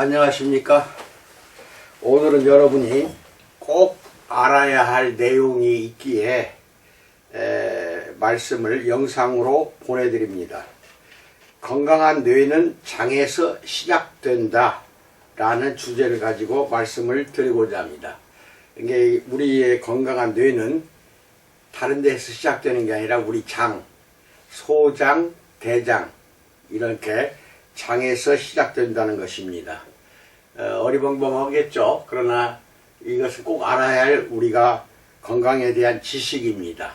안녕하십니까. 오늘은 여러분이 꼭 알아야 할 내용이 있기에 말씀을 영상으로 보내드립니다. 건강한 뇌는 장에서 시작된다 라는 주제를 가지고 말씀을 드리고자 합니다. 이게 우리의 건강한 뇌는 다른 데서 시작되는 게 아니라 우리 장, 소장, 대장 이렇게 장에서 시작된다는 것입니다. 어리벙벙하겠죠. 그러나 이것을 꼭 알아야 할 우리가 건강에 대한 지식입니다.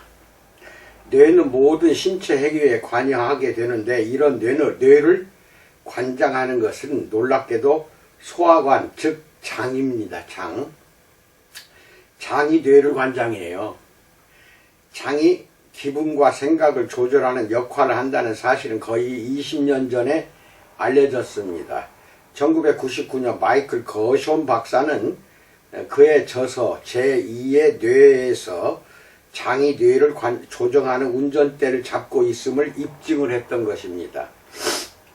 뇌는 모든 신체 해결에 관여하게 되는데 이런 뇌를 관장하는 것은 놀랍게도 소화관, 즉 장입니다. 장이 뇌를 관장해요. 장이 기분과 생각을 조절하는 역할을 한다는 사실은 거의 20년 전에 알려졌습니다. 1999년 마이클 거숀 박사는 그의 저서 제2의 뇌에서 장이 뇌를 조정하는 운전대를 잡고 있음을 입증을 했던 것입니다.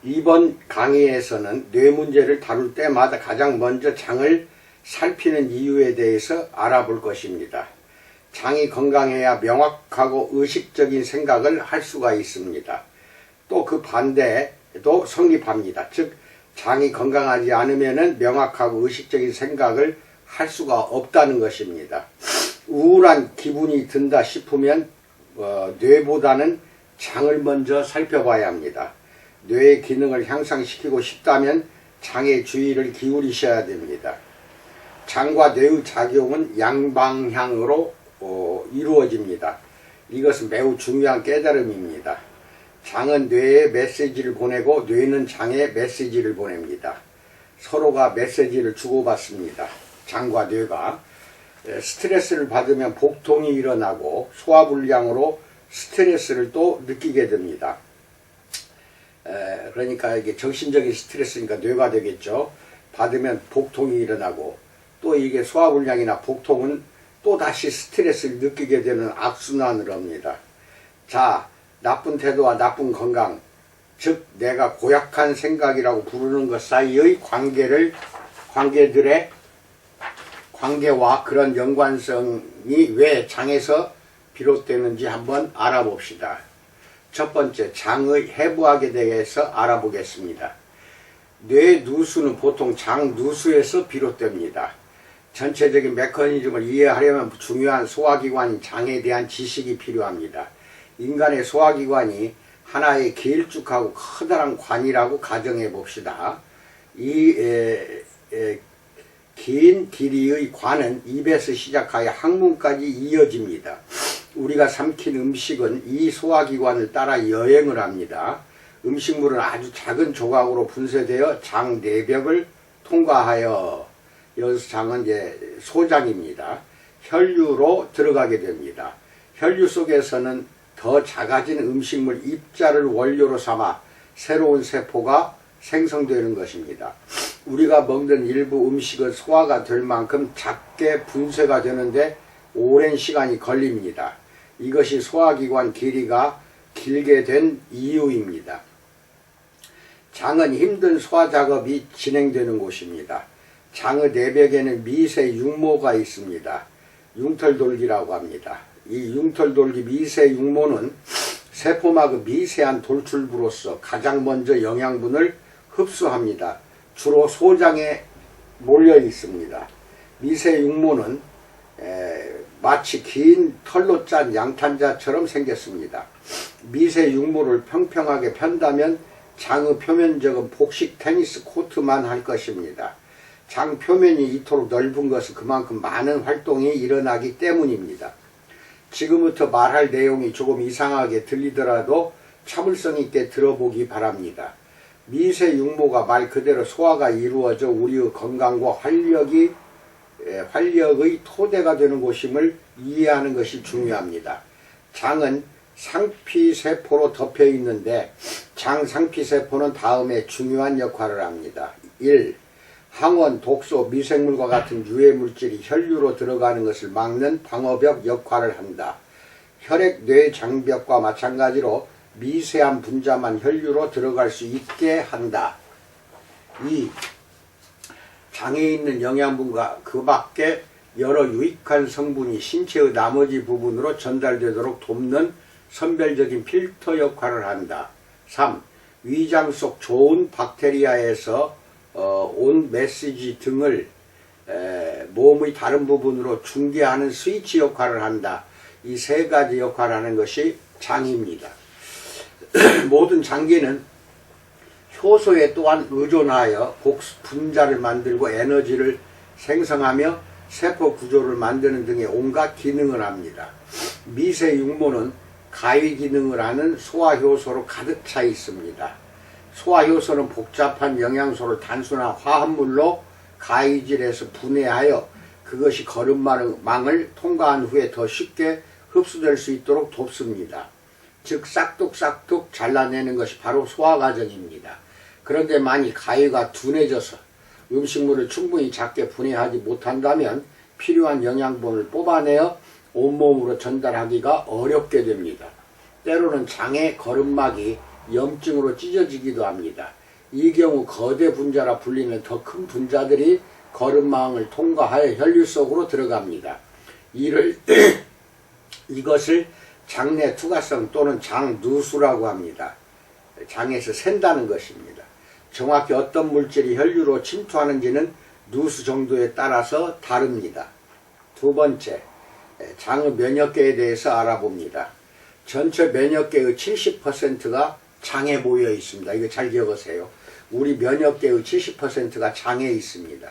이번 강의에서는 뇌 문제를 다룰 때마다 가장 먼저 장을 살피는 이유에 대해서 알아볼 것입니다. 장이 건강해야 명확하고 의식적인 생각을 할 수가 있습니다. 또 그 반대도 성립합니다. 즉 장이 건강하지 않으면 명확하고 의식적인 생각을 할 수가 없다는 것입니다. 우울한 기분이 든다 싶으면 뇌보다는 장을 먼저 살펴봐야 합니다. 뇌의 기능을 향상시키고 싶다면 장의 주의를 기울이셔야 됩니다. 장과 뇌의 작용은 양방향으로 이루어집니다. 이것은 매우 중요한 깨달음입니다. 장은 뇌에 메시지를 보내고 뇌는 장에 메시지를 보냅니다. 서로가 메시지를 주고받습니다. 장과 뇌가 스트레스를 받으면 복통이 일어나고 소화불량으로 스트레스를 또 느끼게 됩니다. 그러니까 이게 정신적인 스트레스니까 뇌가 되겠죠. 받으면 복통이 일어나고 또 이게 소화불량이나 복통은 또 다시 스트레스를 느끼게 되는 악순환을 합니다. 자, 나쁜 태도와 나쁜 건강, 즉 내가 고약한 생각이라고 부르는 것 사이의 관계와 그런 연관성이 왜 장에서 비롯되는지 한번 알아봅시다. 첫 번째, 장의 해부학에 대해서 알아보겠습니다. 뇌 누수는 보통 장 누수에서 비롯됩니다. 전체적인 메커니즘을 이해하려면 중요한 소화기관인 장에 대한 지식이 필요합니다. 인간의 소화기관이 하나의 길쭉하고 커다란 관이라고 가정해 봅시다. 이 긴 길이의 관은 입에서 시작하여 항문까지 이어집니다. 우리가 삼킨 음식은 이 소화기관을 따라 여행을 합니다. 음식물은 아주 작은 조각으로 분쇄되어 장 내벽을 통과하여 여기서 장은 이제 소장입니다. 혈류로 들어가게 됩니다. 혈류 속에서는 더 작아진 음식물 입자를 원료로 삼아 새로운 세포가 생성되는 것입니다. 우리가 먹는 일부 음식은 소화가 될 만큼 작게 분쇄가 되는데 오랜 시간이 걸립니다. 이것이 소화기관 길이가 길게 된 이유입니다. 장은 힘든 소화 작업이 진행되는 곳입니다. 장의 내벽에는 미세 육모가 있습니다. 융털돌기라고 합니다. 이 융털돌기 미세 육모는 세포막의 미세한 돌출부로서 가장 먼저 영양분을 흡수합니다. 주로 소장에 몰려 있습니다. 미세 육모는 마치 긴 털로 짠 양탄자처럼 생겼습니다. 미세 육모를 평평하게 편다면 장의 표면적은 복식 테니스 코트만 할 것입니다. 장 표면이 이토록 넓은 것은 그만큼 많은 활동이 일어나기 때문입니다. 지금부터 말할 내용이 조금 이상하게 들리더라도 참을성 있게 들어보기 바랍니다. 미세 육모가 말 그대로 소화가 이루어져 우리의 건강과 활력의 토대가 되는 곳임을 이해하는 것이 중요합니다. 장은 상피세포로 덮여 있는데 장 상피세포는 다음에 중요한 역할을 합니다. 1. 항원, 독소, 미생물과 같은 유해물질이 혈류로 들어가는 것을 막는 방어벽 역할을 한다. 혈액 뇌 장벽과 마찬가지로 미세한 분자만 혈류로 들어갈 수 있게 한다. 2. 장에 있는 영양분과 그 밖에 여러 유익한 성분이 신체의 나머지 부분으로 전달되도록 돕는 선별적인 필터 역할을 한다. 3. 위장 속 좋은 박테리아에서 온 메시지 등을 몸의 다른 부분으로 중계하는 스위치 역할을 한다. 이 세 가지 역할을 하는 것이 장입니다. 모든 장기는 효소에 또한 의존하여 분자를 만들고 에너지를 생성하며 세포 구조를 만드는 등의 온갖 기능을 합니다. 미세 육모는 가위 기능을 하는 소화효소로 가득 차 있습니다. 소화효소는 복잡한 영양소를 단순한 화합물로 가위질해서 분해하여 그것이 거름망을 통과한 후에 더 쉽게 흡수될 수 있도록 돕습니다. 즉 싹둑싹둑 잘라내는 것이 바로 소화 과정입니다. 그런데 만일 가위가 둔해져서 음식물을 충분히 작게 분해하지 못한다면 필요한 영양분을 뽑아내어 온몸으로 전달하기가 어렵게 됩니다. 때로는 장의 거름막이 염증으로 찢어지기도 합니다. 이 경우 거대 분자라 불리는 더 큰 분자들이 거름망을 통과하여 혈류 속으로 들어갑니다. 이것을 장내 투과성 또는 장누수라고 합니다. 장에서 샌다는 것입니다. 정확히 어떤 물질이 혈류로 침투하는지는 누수 정도에 따라서 다릅니다. 두 번째, 장의 면역계에 대해서 알아봅니다. 전체 면역계의 70%가 장에 모여 있습니다. 이거 잘 기억하세요. 우리 면역계의 70%가 장에 있습니다.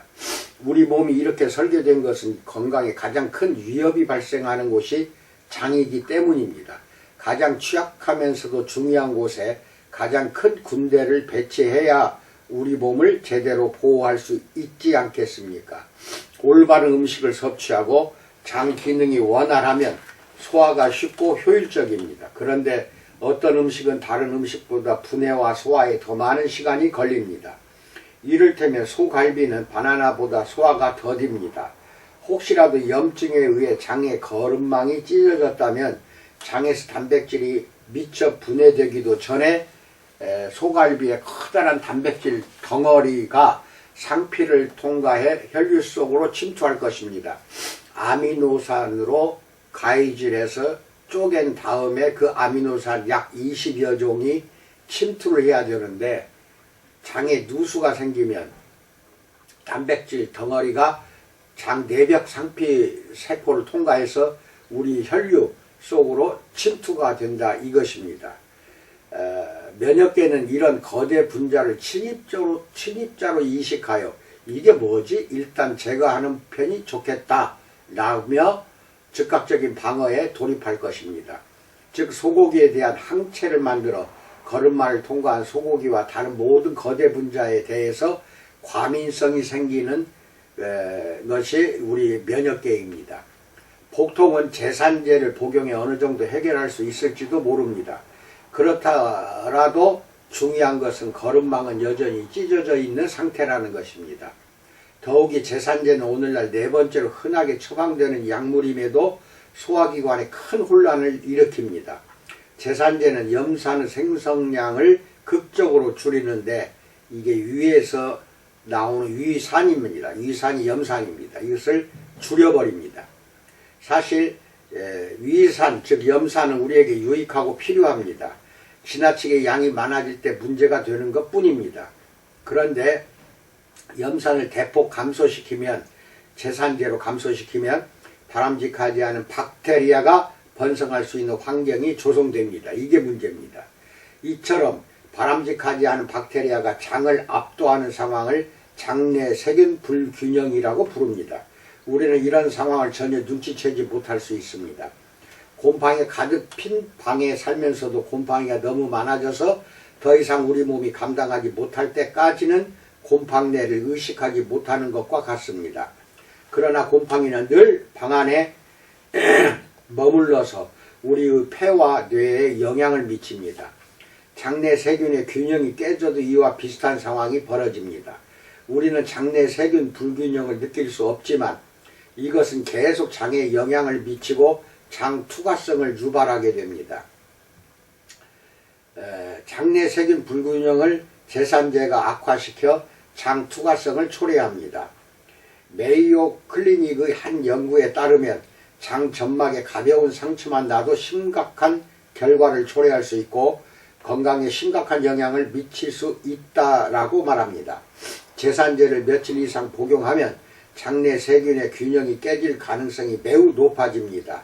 우리 몸이 이렇게 설계된 것은 건강에 가장 큰 위협이 발생하는 곳이 장이기 때문입니다. 가장 취약하면서도 중요한 곳에 가장 큰 군대를 배치해야 우리 몸을 제대로 보호할 수 있지 않겠습니까? 올바른 음식을 섭취하고 장 기능이 원활하면 소화가 쉽고 효율적입니다. 그런데 어떤 음식은 다른 음식보다 분해와 소화에 더 많은 시간이 걸립니다. 이를테면 소갈비는 바나나보다 소화가 더딥니다. 혹시라도 염증에 의해 장의 거름망이 찢어졌다면 장에서 단백질이 미처 분해되기도 전에 소갈비의 커다란 단백질 덩어리가 상피를 통과해 혈류 속으로 침투할 것입니다. 아미노산으로 가위질해서 쪼갠 다음에 그 아미노산 약 20여 종이 침투를 해야 되는데 장에 누수가 생기면 단백질 덩어리가 장 내벽 상피 세포를 통과해서 우리 혈류 속으로 침투가 된다 이것입니다. 면역계는 이런 거대 분자를 침입자로 인식하여 이게 뭐지? 일단 제거하는 편이 좋겠다 라며 즉각적인 방어에 돌입할 것입니다. 즉 소고기에 대한 항체를 만들어 거름망을 통과한 소고기와 다른 모든 거대 분자에 대해서 과민성이 생기는 것이 우리 면역계입니다. 보통은 제산제를 복용해 어느 정도 해결할 수 있을지도 모릅니다. 그렇더라도 중요한 것은 거름망은 여전히 찢어져 있는 상태라는 것입니다. 더욱이 제산제는 오늘날 네 번째로 흔하게 처방되는 약물임에도 소화기관에 큰 혼란을 일으킵니다. 제산제는 염산의 생성량을 극적으로 줄이는데 이게 위에서 나오는 위산입니다. 위산이 염산입니다. 이것을 줄여버립니다. 사실 위산 즉 염산은 우리에게 유익하고 필요합니다. 지나치게 양이 많아질 때 문제가 되는 것 뿐입니다. 그런데 염산을 대폭 감소시키면 제산제로 감소시키면 바람직하지 않은 박테리아가 번성할 수 있는 환경이 조성됩니다. 이게 문제입니다. 이처럼 바람직하지 않은 박테리아가 장을 압도하는 상황을 장내 세균 불균형이라고 부릅니다. 우리는 이런 상황을 전혀 눈치채지 못할 수 있습니다. 곰팡이 가득 핀 방에 살면서도 곰팡이가 너무 많아져서 더 이상 우리 몸이 감당하지 못할 때까지는 곰팡내를 의식하지 못하는 것과 같습니다. 그러나 곰팡이는 늘 방 안에 머물러서 우리의 폐와 뇌에 영향을 미칩니다. 장내 세균의 균형이 깨져도 이와 비슷한 상황이 벌어집니다. 우리는 장내 세균 불균형을 느낄 수 없지만 이것은 계속 장에 영향을 미치고 장 투과성을 유발하게 됩니다. 장내 세균 불균형을 제산제가 악화시켜 장 투과성을 초래합니다. 메이오 클리닉의 한 연구에 따르면 장 점막에 가벼운 상처만 나도 심각한 결과를 초래할 수 있고 건강에 심각한 영향을 미칠 수 있다라고 말합니다. 제산제를 며칠 이상 복용하면 장내 세균의 균형이 깨질 가능성이 매우 높아집니다.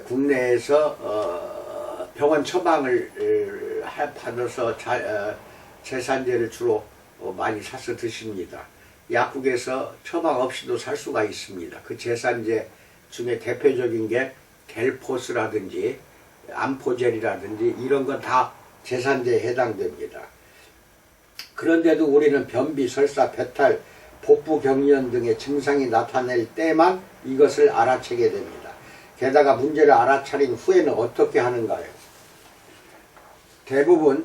국내에서 병원 처방을 받아서 제산제를 주로 많이 사서 드십니다. 약국에서 처방 없이도 살 수가 있습니다. 그 제산제 중에 대표적인 게 델포스라든지 암포젤이라든지 이런 건 다 제산제에 해당됩니다. 그런데도 우리는 변비, 설사, 배탈, 복부 경련 등의 증상이 나타낼 때만 이것을 알아채게 됩니다. 게다가 문제를 알아차린 후에는 어떻게 하는가요? 대부분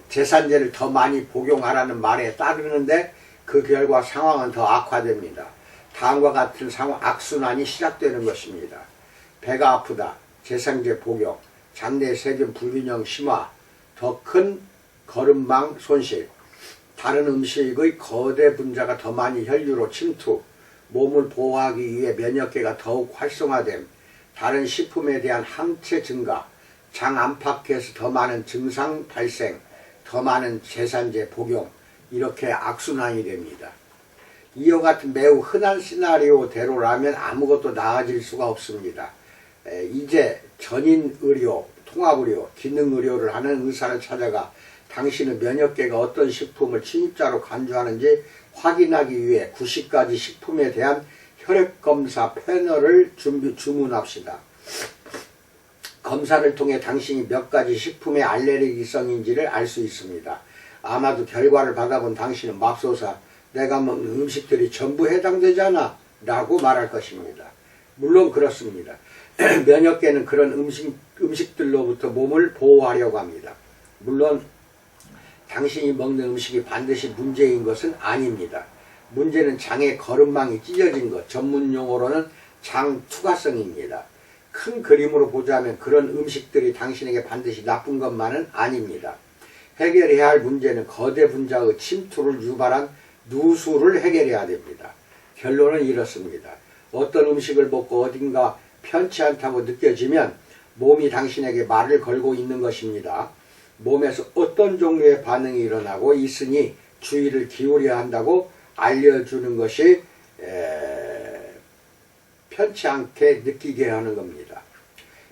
제산제를 더 많이 복용하라는 말에 따르는데 그 결과 상황은 더 악화됩니다. 다음과 같은 악순환이 시작되는 것입니다. 배가 아프다, 제산제 복용, 장내 세균 불균형 심화, 더 큰 거름망 손실, 다른 음식의 거대 분자가 더 많이 혈류로 침투, 몸을 보호하기 위해 면역계가 더욱 활성화됨, 다른 식품에 대한 항체 증가, 장 안팎에서 더 많은 증상 발생, 더 많은 제산제 복용, 이렇게 악순환이 됩니다. 이와 같은 매우 흔한 시나리오대로라면 아무것도 나아질 수가 없습니다. 이제 전인의료, 통합의료, 기능의료를 하는 의사를 찾아가 당신의 면역계가 어떤 식품을 침입자로 간주하는지 확인하기 위해 90가지 식품에 대한 혈액검사 패널을 주문합시다. 검사를 통해 당신이 몇 가지 식품의 알레르기성인지를 알 수 있습니다. 아마도 결과를 받아본 당신은 맙소사, 내가 먹는 음식들이 전부 해당되잖아 라고 말할 것입니다. 물론 그렇습니다. 면역계는 그런 음식들로부터 몸을 보호하려고 합니다. 물론 당신이 먹는 음식이 반드시 문제인 것은 아닙니다. 문제는 장의 거름망이 찢어진 것, 전문용어로는 장 투과성입니다. 큰 그림으로 보자면 그런 음식들이 당신에게 반드시 나쁜 것만은 아닙니다. 해결해야 할 문제는 거대 분자의 침투를 유발한 누수를 해결해야 됩니다. 결론은 이렇습니다. 어떤 음식을 먹고 어딘가 편치 않다고 느껴지면 몸이 당신에게 말을 걸고 있는 것입니다. 몸에서 어떤 종류의 반응이 일어나고 있으니 주의를 기울여야 한다고 알려주는 것이 편치 않게 느끼게 하는 겁니다.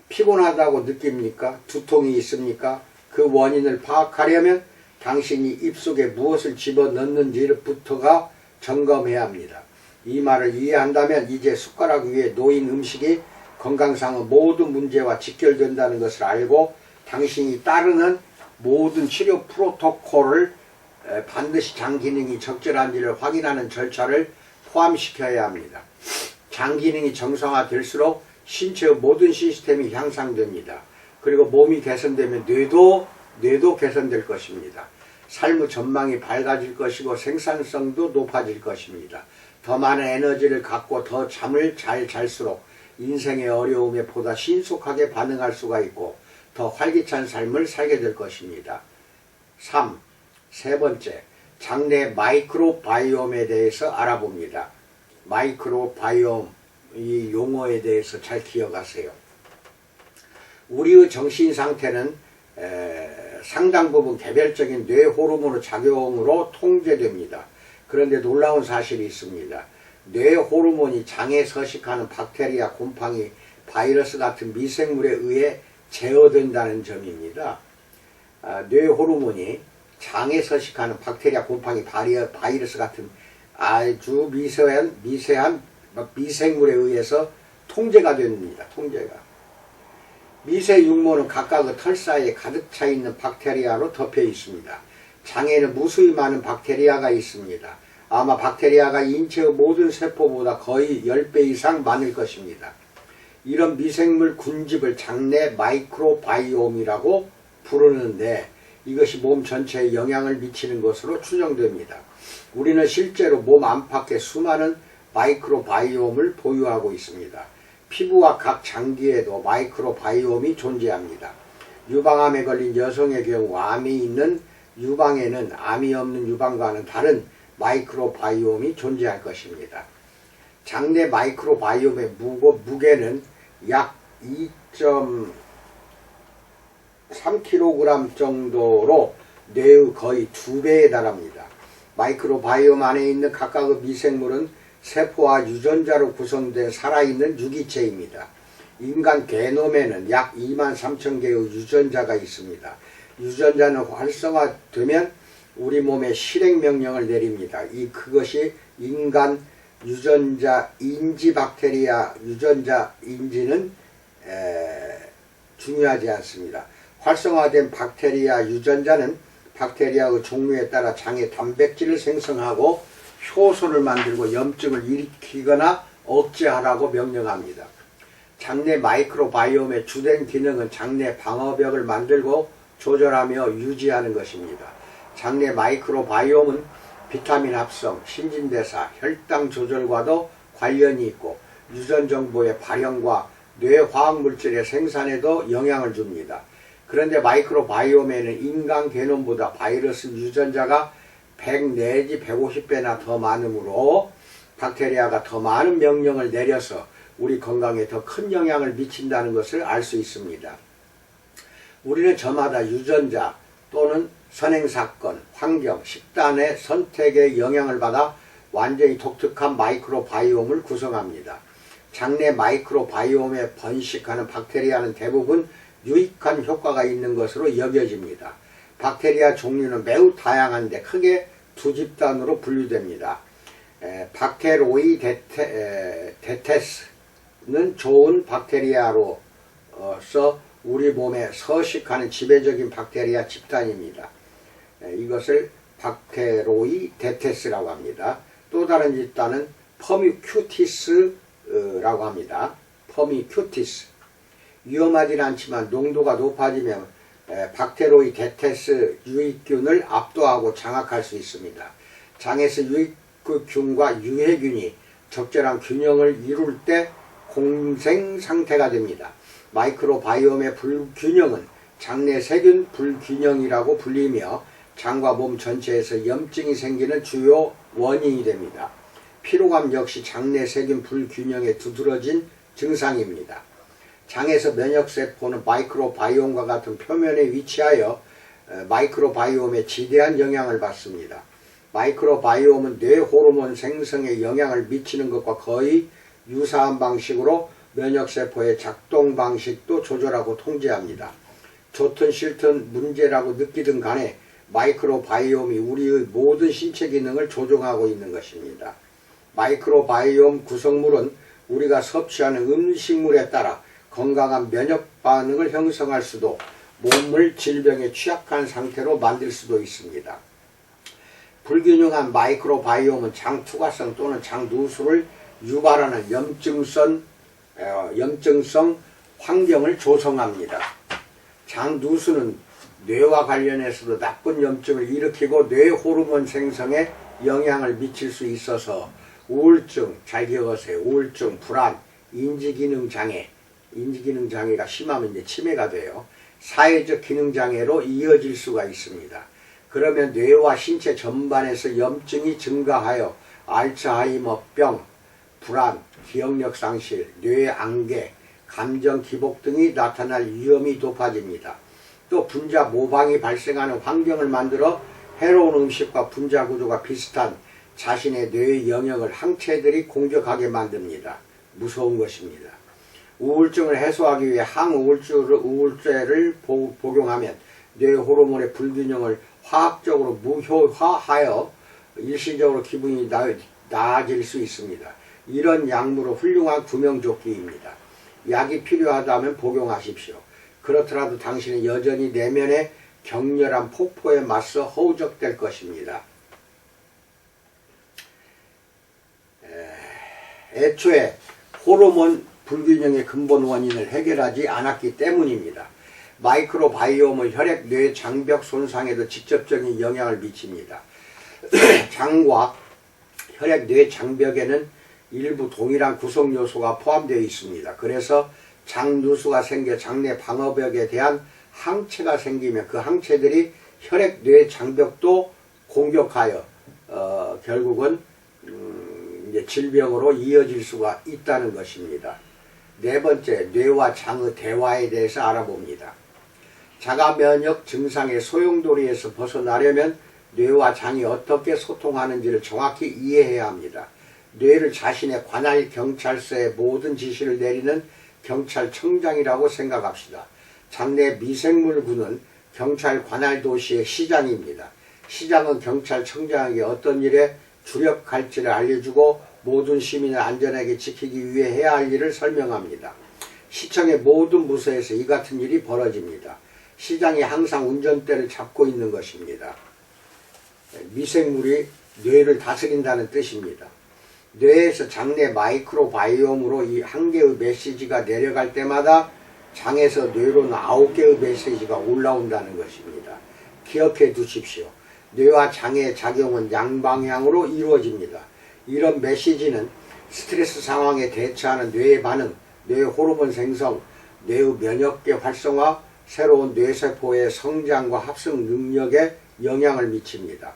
피곤하다고 느낍니까? 두통이 있습니까? 그 원인을 파악하려면 당신이 입속에 무엇을 집어넣는지부터가 점검해야 합니다. 이 말을 이해한다면 이제 숟가락 위에 놓인 음식이 건강상의 모든 문제와 직결된다는 것을 알고 당신이 따르는 모든 치료 프로토콜을 반드시 장 기능이 적절한지를 확인하는 절차를 포함시켜야 합니다. 장 기능이 정상화될수록 신체의 모든 시스템이 향상됩니다. 그리고 몸이 개선되면 뇌도 개선될 것입니다. 삶의 전망이 밝아질 것이고 생산성도 높아질 것입니다. 더 많은 에너지를 갖고 더 잠을 잘 잘수록 인생의 어려움에 보다 신속하게 반응할 수가 있고 더 활기찬 삶을 살게 될 것입니다. 세 번째, 장내 마이크로바이옴에 대해서 알아봅니다. 마이크로바이옴, 이 용어에 대해서 잘 기억하세요. 우리의 정신 상태는 상당 부분 개별적인 뇌 호르몬의 작용으로 통제됩니다. 그런데 놀라운 사실이 있습니다. 뇌 호르몬이 장에 서식하는 박테리아, 곰팡이, 바이러스 같은 미생물에 의해 제어된다는 점입니다. 뇌 호르몬이 장에 서식하는 박테리아, 곰팡이, 바이러스 같은 아주 미세한 미생물에 의해서 통제가 됩니다. 통제가. 미세 육모는 각각의 털 사이에 가득 차 있는 박테리아로 덮여 있습니다. 장에는 무수히 많은 박테리아가 있습니다. 아마 박테리아가 인체의 모든 세포보다 거의 10배 이상 많을 것입니다. 이런 미생물 군집을 장내 마이크로바이옴이라고 부르는데 이것이 몸 전체에 영향을 미치는 것으로 추정됩니다. 우리는 실제로 몸 안팎에 수많은 마이크로바이옴을 보유하고 있습니다. 피부와 각 장기에도 마이크로바이옴이 존재합니다. 유방암에 걸린 여성의 경우 암이 있는 유방에는 암이 없는 유방과는 다른 마이크로바이옴이 존재할 것입니다. 장내 마이크로바이옴의 무게는 약 2.3kg 정도로 뇌의 거의 2배에 달합니다. 마이크로바이옴 안에 있는 각각의 미생물은 세포와 유전자로 구성된 살아있는 유기체입니다. 인간 게놈에는 약 23,000개의 유전자가 있습니다. 유전자는 활성화되면 우리 몸에 실행명령을 내립니다. 그것이 인간 유전자 인지 박테리아 유전자 인지는 중요하지 않습니다. 활성화된 박테리아 유전자는 박테리아의 종류에 따라 장에 단백질을 생성하고 효소를 만들고 염증을 일으키거나 억제하라고 명령합니다. 장내 마이크로바이옴의 주된 기능은 장내 방어벽을 만들고 조절하며 유지하는 것입니다. 장내 마이크로바이옴은 비타민 합성, 신진대사, 혈당 조절과도 관련이 있고 유전 정보의 발현과 뇌 화학물질의 생산에도 영향을 줍니다. 그런데 마이크로바이옴에는 인간 게놈보다 바이러스 유전자가 100 내지 150배나 더 많으므로 박테리아가 더 많은 명령을 내려서 우리 건강에 더 큰 영향을 미친다는 것을 알 수 있습니다. 우리는 저마다 유전자 또는 선행사건, 환경, 식단의 선택에 영향을 받아 완전히 독특한 마이크로바이옴을 구성합니다. 장내 마이크로바이옴에 번식하는 박테리아는 대부분 유익한 효과가 있는 것으로 여겨집니다. 박테리아 종류는 매우 다양한데 크게 두 집단으로 분류됩니다. 박테로이데테스는 좋은 박테리아로서 우리 몸에 서식하는 지배적인 박테리아 집단입니다. 이것을 박테로이데테스라고 합니다. 또 다른 집단은 퍼뮤큐티스라고 합니다. 퍼뮤큐티스. 위험하진 않지만 농도가 높아지면 박테로이데테스 유익균을 압도하고 장악할 수 있습니다. 장에서 유익균과 유해균이 적절한 균형을 이룰 때 공생 상태가 됩니다. 마이크로바이옴의 불균형은 장내 세균 불균형이라고 불리며 장과 몸 전체에서 염증이 생기는 주요 원인이 됩니다. 피로감 역시 장내 세균 불균형에 두드러진 증상입니다. 장에서 면역세포는 마이크로바이옴과 같은 표면에 위치하여 마이크로바이옴에 지대한 영향을 받습니다. 마이크로바이옴은 뇌 호르몬 생성에 영향을 미치는 것과 거의 유사한 방식으로 면역세포의 작동 방식도 조절하고 통제합니다. 좋든 싫든 문제라고 느끼든 간에 마이크로바이옴이 우리의 모든 신체 기능을 조종하고 있는 것입니다. 마이크로바이옴 구성물은 우리가 섭취하는 음식물에 따라 건강한 면역 반응을 형성할 수도 몸을 질병에 취약한 상태로 만들 수도 있습니다. 불균형한 마이크로바이옴은 장 투과성 또는 장 누수를 유발하는 염증성 환경을 조성합니다. 장 누수는 뇌와 관련해서도 나쁜 염증을 일으키고 뇌 호르몬 생성에 영향을 미칠 수 있어서 우울증, 잘 기억하세요. 우울증, 불안, 인지기능장애가 심하면 이제 치매가 돼요. 사회적 기능장애로 이어질 수가 있습니다. 그러면 뇌와 신체 전반에서 염증이 증가하여 알츠하이머병, 불안, 기억력 상실, 뇌안개, 감정 기복 등이 나타날 위험이 높아집니다. 또 분자 모방이 발생하는 환경을 만들어 해로운 음식과 분자 구조가 비슷한 자신의 뇌의 영역을 항체들이 공격하게 만듭니다. 무서운 것입니다. 우울증을 해소하기 위해 항우울제를 복용하면 뇌 호르몬의 불균형을 화학적으로 무효화하여 일시적으로 기분이 나아질 수 있습니다. 이런 약물은 훌륭한 구명조끼입니다. 약이 필요하다면 복용하십시오. 그렇더라도 당신은 여전히 내면의 격렬한 폭포에 맞서 허우적될 것입니다. 애초에 호르몬 불균형의 근본 원인을 해결하지 않았기 때문입니다. 마이크로바이옴은 혈액 뇌 장벽 손상에도 직접적인 영향을 미칩니다. 장과 혈액 뇌 장벽에는 일부 동일한 구성 요소가 포함되어 있습니다. 그래서 장 누수가 생겨 장내 방어벽에 대한 항체가 생기면 그 항체들이 혈액 뇌 장벽도 공격하여 결국은 이제 질병으로 이어질 수가 있다는 것입니다. 네 번째, 뇌와 장의 대화에 대해서 알아봅니다. 자가 면역 증상의 소용돌이에서 벗어나려면 뇌와 장이 어떻게 소통하는지를 정확히 이해해야 합니다. 뇌를 자신의 관할 경찰서에 모든 지시를 내리는 경찰청장이라고 생각합시다. 장내 미생물군은 경찰 관할 도시의 시장입니다. 시장은 경찰청장에게 어떤 일에 주력할지를 알려주고 모든 시민을 안전하게 지키기 위해 해야 할 일을 설명합니다. 시청의 모든 부서에서 이 같은 일이 벌어집니다. 시장이 항상 운전대를 잡고 있는 것입니다. 미생물이 뇌를 다스린다는 뜻입니다. 뇌에서 장내 마이크로바이옴으로 이 한 개의 메시지가 내려갈 때마다 장에서 뇌로는 9개의 메시지가 올라온다는 것입니다. 기억해 두십시오. 뇌와 장의 작용은 양방향으로 이루어집니다. 이런 메시지는 스트레스 상황에 대처하는 뇌의 반응, 뇌 호르몬 생성, 뇌의 면역계 활성화, 새로운 뇌세포의 성장과 합성 능력에 영향을 미칩니다.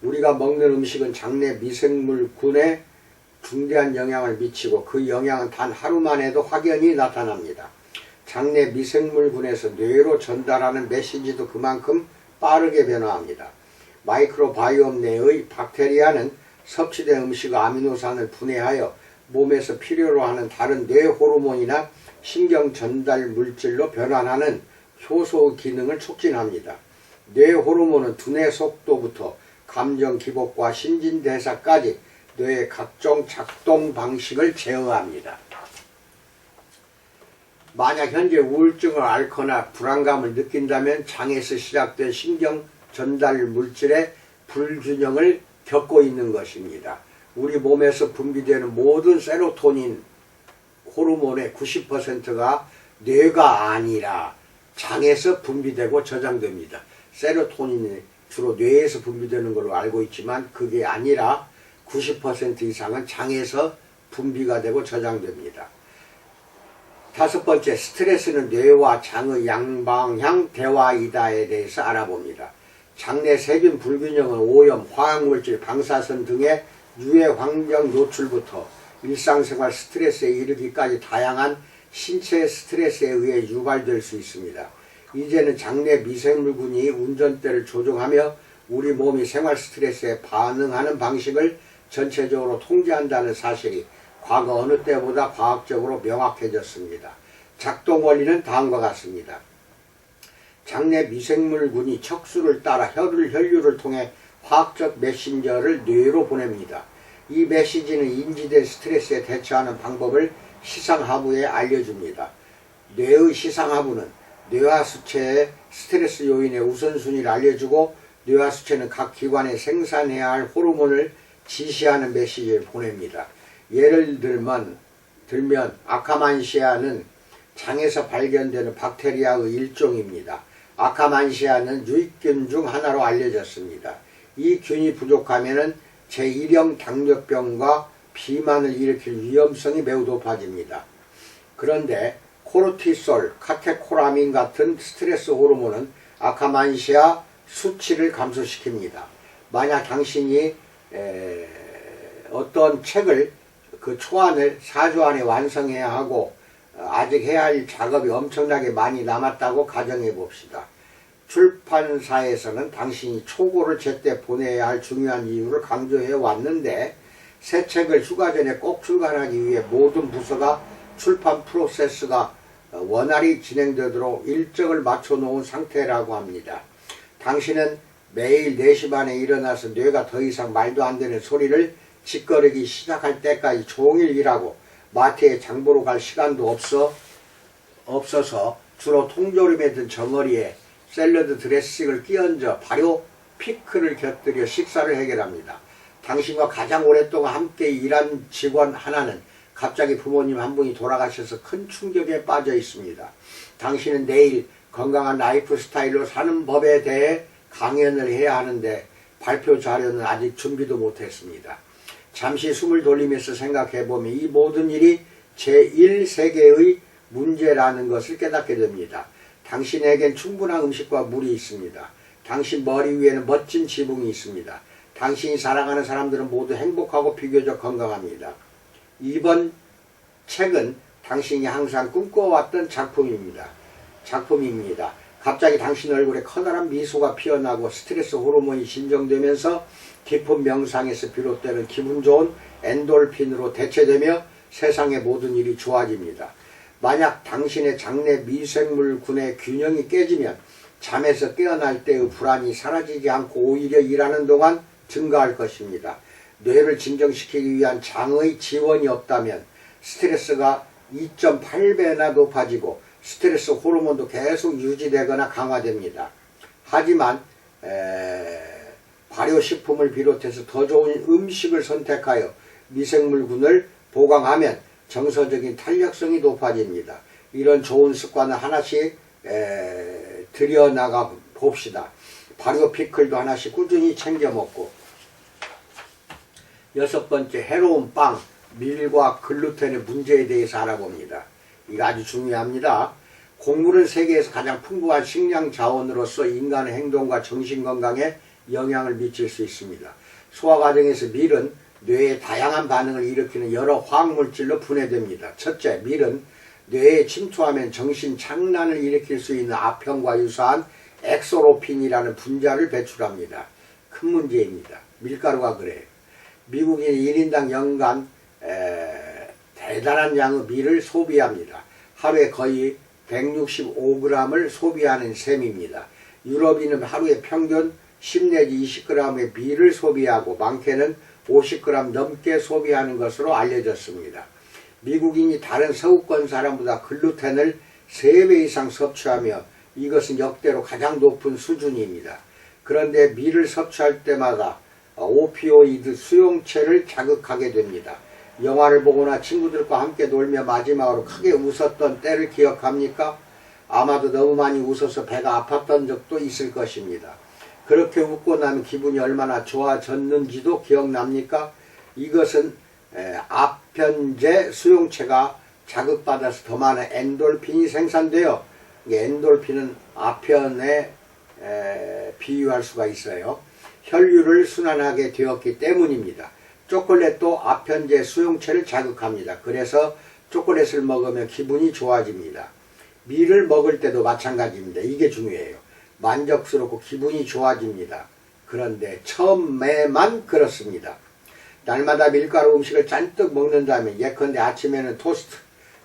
우리가 먹는 음식은 장내 미생물군에 중대한 영향을 미치고 그 영향은 단 하루만 해도 확연히 나타납니다. 장내 미생물군에서 뇌로 전달하는 메시지도 그만큼 빠르게 변화합니다. 마이크로바이옴 내의 박테리아는 섭취된 음식 아미노산을 분해하여 몸에서 필요로 하는 다른 뇌 호르몬이나 신경 전달 물질로 변환하는 효소 기능을 촉진합니다. 뇌 호르몬은 두뇌 속도부터 감정 기복과 신진대사까지 뇌의 각종 작동 방식을 제어합니다. 만약 현재 우울증을 앓거나 불안감을 느낀다면 장에서 시작된 신경 전달 물질의 불균형을 겪고 있는 것입니다. 우리 몸에서 분비되는 모든 세로토닌 호르몬의 90%가 뇌가 아니라 장에서 분비되고 저장됩니다. 세로토닌이 주로 뇌에서 분비되는 걸로 알고 있지만 그게 아니라 90% 이상은 장에서 분비가 되고 저장됩니다. 다섯 번째, 스트레스는 뇌와 장의 양방향 대화이다에 대해서 알아봅니다. 장내 세균 불균형은 오염, 화학물질, 방사선 등의 유해 환경 노출부터 일상생활 스트레스에 이르기까지 다양한 신체 스트레스에 의해 유발될 수 있습니다. 이제는 장내 미생물군이 운전대를 조종하며 우리 몸이 생활 스트레스에 반응하는 방식을 전체적으로 통제한다는 사실이 과거 어느 때보다 과학적으로 명확해졌습니다. 작동 원리는 다음과 같습니다. 장내 미생물군이 척수를 따라 혈류를 통해 화학적 메신저를 뇌로 보냅니다. 이 메시지는 인지된 스트레스에 대처하는 방법을 시상하부에 알려줍니다. 뇌의 시상하부는 뇌하수체의 스트레스 요인의 우선순위를 알려주고 뇌하수체는 각 기관에 생산해야 할 호르몬을 지시하는 메시지를 보냅니다. 예를 들면 아카만시아는 장에서 발견되는 박테리아의 일종입니다. 아카만시아는 유익균 중 하나로 알려졌습니다. 이 균이 부족하면 제1형 당뇨병과 비만을 일으킬 위험성이 매우 높아집니다. 그런데 코르티솔, 카테코라민 같은 스트레스 호르몬은 아카만시아 수치를 감소시킵니다. 만약 당신이 어떤 책을 그 초안을 4주 안에 완성해야 하고 아직 해야 할 작업이 엄청나게 많이 남았다고 가정해 봅시다. 출판사에서는 당신이 초고를 제때 보내야 할 중요한 이유를 강조해 왔는데 새 책을 휴가 전에 꼭 출간하기 위해 모든 부서가 출판 프로세스가 원활히 진행되도록 일정을 맞춰 놓은 상태라고 합니다. 당신은 매일 4시 반에 일어나서 뇌가 더 이상 말도 안 되는 소리를 짓거리기 시작할 때까지 종일 일하고 마트에 장보러 갈 시간도 없어서 주로 통조림에 든 정어리에 샐러드 드레싱을 끼얹어 발효 피클을 곁들여 식사를 해결합니다. 당신과 가장 오랫동안 함께 일한 직원 하나는 갑자기 부모님 한 분이 돌아가셔서 큰 충격에 빠져 있습니다. 당신은 내일 건강한 라이프 스타일로 사는 법에 대해 강연을 해야 하는데 발표 자료는 아직 준비도 못했습니다. 잠시 숨을 돌리면서 생각해보면 이 모든 일이 제1세계의 문제라는 것을 깨닫게 됩니다. 당신에겐 충분한 음식과 물이 있습니다. 당신 머리 위에는 멋진 지붕이 있습니다. 당신이 사랑하는 사람들은 모두 행복하고 비교적 건강합니다. 이번 책은 당신이 항상 꿈꿔왔던 작품입니다. 갑자기 당신 얼굴에 커다란 미소가 피어나고 스트레스 호르몬이 진정되면서 깊은 명상에서 비롯되는 기분 좋은 엔돌핀으로 대체되며 세상의 모든 일이 좋아집니다. 만약 당신의 장내 미생물군의 균형이 깨지면 잠에서 깨어날 때의 불안이 사라지지 않고 오히려 일하는 동안 증가할 것입니다. 뇌를 진정시키기 위한 장의 지원이 없다면 스트레스가 2.8배나 높아지고 스트레스 호르몬도 계속 유지되거나 강화됩니다. 하지만 발효식품을 비롯해서 더 좋은 음식을 선택하여 미생물군을 보강하면 정서적인 탄력성이 높아집니다. 이런 좋은 습관을 하나씩 들여나가 봅시다. 발효 피클도 하나씩 꾸준히 챙겨 먹고. 6번째, 해로운 빵, 밀과 글루텐의 문제에 대해서 알아봅니다. 이거 아주 중요합니다. 곡물은 세계에서 가장 풍부한 식량 자원으로서 인간의 행동과 정신건강에 영향을 미칠 수 있습니다. 소화 과정에서 밀은 뇌에 다양한 반응을 일으키는 여러 화학물질로 분해됩니다. 첫째, 밀은 뇌에 침투하면 정신 착란을 일으킬 수 있는 아편과 유사한 엑소로핀이라는 분자를 배출합니다. 큰 문제입니다. 밀가루가 그래요. 미국인 1인당 연간 대단한 양의 밀을 소비합니다. 하루에 거의 165g을 소비하는 셈입니다. 유럽인은 하루에 평균 10 내지 20g의 밀을 소비하고 많게는 50g 넘게 소비하는 것으로 알려졌습니다. 미국인이 다른 서구권 사람보다 글루텐을 3배 이상 섭취하며 이것은 역대로 가장 높은 수준입니다. 그런데 밀을 섭취할 때마다 오피오이드 수용체를 자극하게 됩니다. 영화를 보거나 친구들과 함께 놀며 마지막으로 크게 웃었던 때를 기억합니까? 아마도 너무 많이 웃어서 배가 아팠던 적도 있을 것입니다. 그렇게 웃고 나면 기분이 얼마나 좋아졌는지도 기억납니까? 이것은 아편제 수용체가 자극받아서 더 많은 엔돌핀이 생산되어 엔돌핀은 아편에 비유할 수가 있어요. 혈류를 순환하게 되었기 때문입니다. 초콜릿도 아편제 수용체를 자극합니다. 그래서 초콜릿을 먹으면 기분이 좋아집니다. 밀을 먹을 때도 마찬가지입니다. 이게 중요해요. 만족스럽고 기분이 좋아집니다. 그런데 처음에만 그렇습니다. 날마다 밀가루 음식을 잔뜩 먹는다면, 예컨대 아침에는 토스트,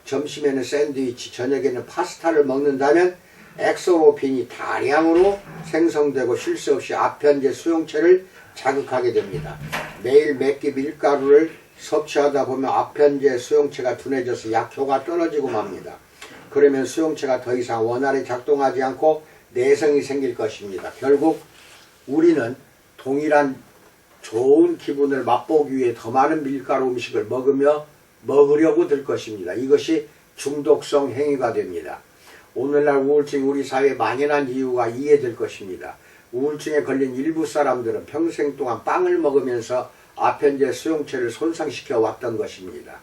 점심에는 샌드위치, 저녁에는 파스타를 먹는다면 엑소로핀이 다량으로 생성되고 쉴 새 없이 아편제 수용체를 자극하게 됩니다. 매일 몇 끼 밀가루를 섭취하다 보면 아편제 수용체가 둔해져서 약효가 떨어지고 맙니다. 그러면 수용체가 더 이상 원활히 작동하지 않고 내성이 생길 것입니다. 결국 우리는 동일한 좋은 기분을 맛보기 위해 더 많은 밀가루 음식을 먹으려고 들 것입니다. 이것이 중독성 행위가 됩니다. 오늘날 우울증이 우리 사회에 만연한 이유가 이해될 것입니다. 우울증에 걸린 일부 사람들은 평생 동안 빵을 먹으면서 아편제 수용체를 손상시켜 왔던 것입니다.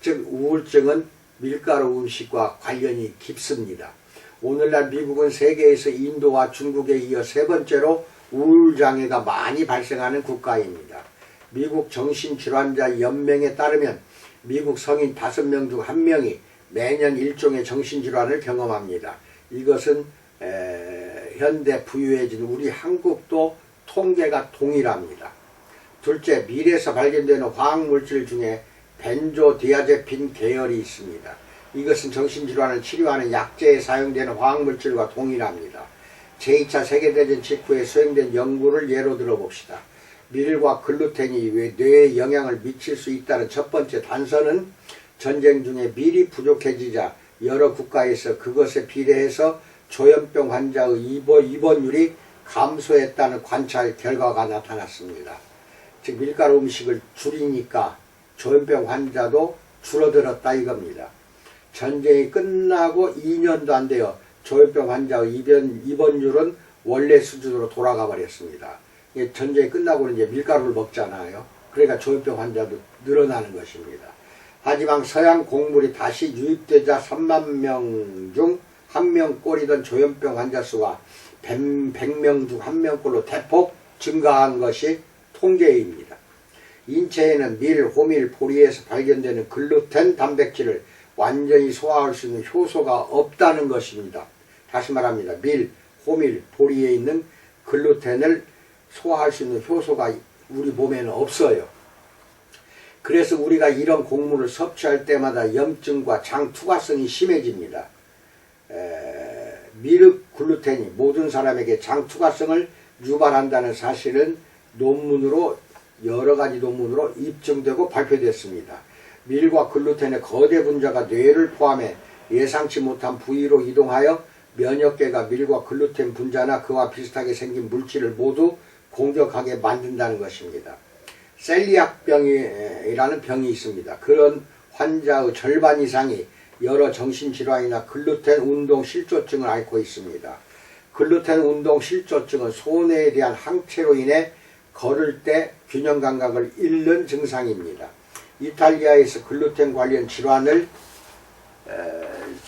즉 우울증은 밀가루 음식과 관련이 깊습니다. 오늘날 미국은 세계에서 인도와 중국에 이어 3번째로 우울장애가 많이 발생하는 국가입니다. 미국 정신질환자 연맹에 따르면 미국 성인 5명 중 1명이 매년 일종의 정신질환을 경험합니다. 이것은 현대 부유해진 우리 한국도 통계가 동일합니다. 둘째, 밀에서 발견되는 화학물질 중에 벤조디아제핀 계열이 있습니다. 이것은 정신질환을 치료하는 약제에 사용되는 화학물질과 동일합니다. 제2차 세계대전 직후에 수행된 연구를 예로 들어봅시다. 밀과 글루텐이 왜 뇌에 영향을 미칠 수 있다는 첫 번째 단서는 전쟁 중에 밀이 부족해지자 여러 국가에서 그것에 비례해서 조현병 환자의 입원율이 감소했다는 관찰 결과가 나타났습니다. 즉 밀가루 음식을 줄이니까 조현병 환자도 줄어들었다 이겁니다. 전쟁이 끝나고 2년도 안 되어 조현병 환자의 입원율은 원래 수준으로 돌아가 버렸습니다. 전쟁이 끝나고는 이제 밀가루를 먹잖아요. 그러니까 조현병 환자도 늘어나는 것입니다. 하지만 서양 곡물이 다시 유입되자 3만 명 중 1명꼴이던 조현병 환자 수가 100명 중 1명꼴로 대폭 증가한 것이 통계입니다. 인체에는 밀, 호밀, 보리에서 발견되는 글루텐 단백질을 완전히 소화할 수 있는 효소가 없다는 것입니다. 다시 말합니다. 밀, 호밀, 보리에 있는 글루텐을 소화할 수 있는 효소가 우리 몸에는 없어요. 그래서 우리가 이런 곡물을 섭취할 때마다 염증과 장 투과성이 심해집니다. 미륵 글루텐이 모든 사람에게 장 투과성을 유발한다는 사실은 여러 가지 논문으로 입증되고 발표됐습니다. 밀과 글루텐의 거대 분자가 뇌를 포함해 예상치 못한 부위로 이동하여 면역계가 밀과 글루텐 분자나 그와 비슷하게 생긴 물질을 모두 공격하게 만든다는 것입니다. 셀리악병이라는 병이 있습니다. 그런 환자의 절반 이상이 여러 정신질환이나 글루텐 운동 실조증을 앓고 있습니다. 글루텐 운동 실조증은 소뇌에 대한 항체로 인해 걸을 때 균형 감각을 잃는 증상입니다. 이탈리아에서 글루텐 관련 질환을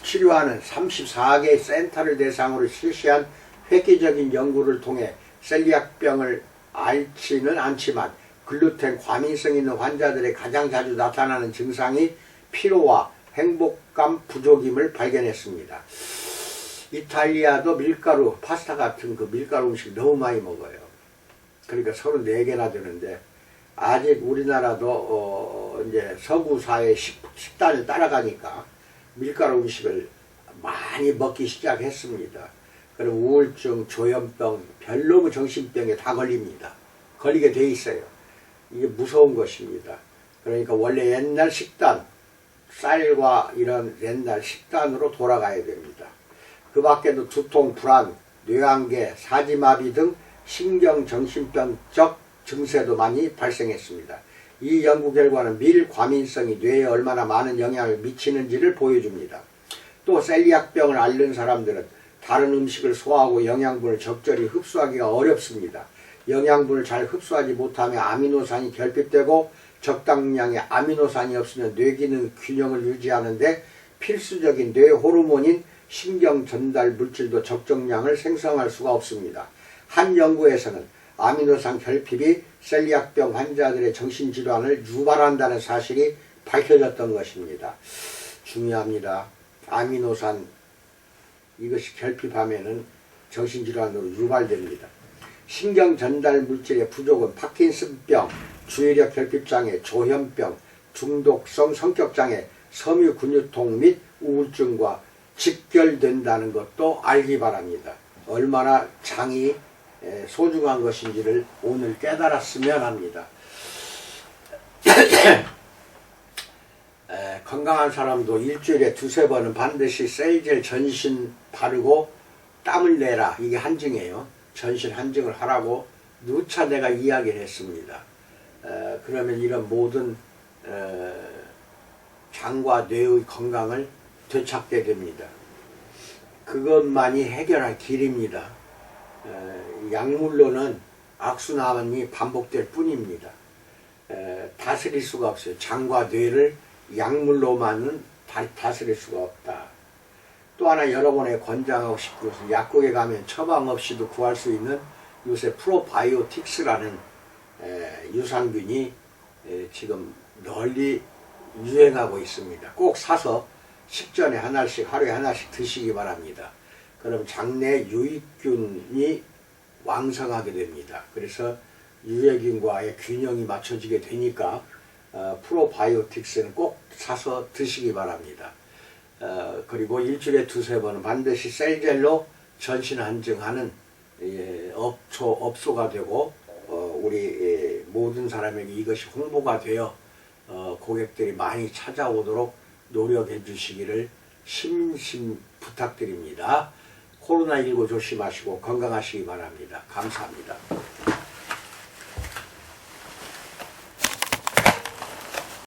치료하는 34개의 센터를 대상으로 실시한 획기적인 연구를 통해 셀리악병을 앓지는 않지만 글루텐 과민성 있는 환자들의 가장 자주 나타나는 증상이 피로와 행복감 부족임을 발견했습니다. 이탈리아도 밀가루, 파스타 같은 그 밀가루 음식 너무 많이 먹어요. 그러니까 34개나 되는데 아직 우리나라도 이제 서구 사회 식단을 따라가니까 밀가루 음식을 많이 먹기 시작했습니다. 그럼 우울증, 조현병, 별놈의 정신병에 다 걸립니다. 걸리게 돼 있어요. 이게 무서운 것입니다. 그러니까 원래 옛날 식단, 쌀과 이런 옛날 식단으로 돌아가야 됩니다. 그 밖에도 두통, 불안, 뇌한계, 사지마비 등 신경정신병적 증세도 많이 발생했습니다. 이 연구 결과는 밀 과민성이 뇌에 얼마나 많은 영향을 미치는지를 보여줍니다. 또 셀리악병을 앓는 사람들은 다른 음식을 소화하고 영양분을 적절히 흡수하기가 어렵습니다. 영양분을 잘 흡수하지 못하면 아미노산이 결핍되고 적당량의 아미노산이 없으면 뇌기능 균형을 유지하는데 필수적인 뇌 호르몬인 신경 전달 물질도 적정량을 생성할 수가 없습니다. 한 연구에서는 아미노산 결핍이 셀리악병 환자들의 정신질환을 유발한다는 사실이 밝혀졌던 것입니다. 중요합니다. 아미노산 이것이 결핍하면은 정신질환으로 유발됩니다. 신경 전달 물질의 부족은 파킨슨병, 주의력 결핍장애, 조현병, 중독성 성격장애, 섬유 근육통 및 우울증과 직결된다는 것도 알기 바랍니다. 얼마나 장이 소중한 것인지를 오늘 깨달았으면 합니다. 건강한 사람도 일주일에 2-3번은 반드시 셀젤 전신 바르고 땀을 내라. 이게 한증이에요. 전신 한증을 하라고 누차 내가 이야기를 했습니다. 그러면 이런 모든 장과 뇌의 건강을 되찾게 됩니다. 그것만이 해결할 길입니다. 약물로는 악순환이 반복될 뿐입니다. 다스릴 수가 없어요. 장과 뇌를 약물로만은 다스릴 수가 없다. 또 하나 여러분에게 권장하고 싶은 것은 약국에 가면 처방 없이도 구할 수 있는 요새 프로바이오틱스라는 유산균이 지금 널리 유행하고 있습니다. 꼭 사서 식전에 하나씩, 하루에 하나씩 드시기 바랍니다. 그럼 장내 유익균이 왕성하게 됩니다. 그래서 유해균과의 균형이 맞춰지게 되니까 프로바이오틱스는 꼭 사서 드시기 바랍니다. 그리고 일주일에 2-3번은 반드시 셀젤로 전신 한증하는 업소가 되고 우리 모든 사람에게 이것이 홍보가 되어 고객들이 많이 찾아오도록 노력해 주시기를 심심 부탁드립니다. 코로나19 조심하시고 건강하시기 바랍니다. 감사합니다.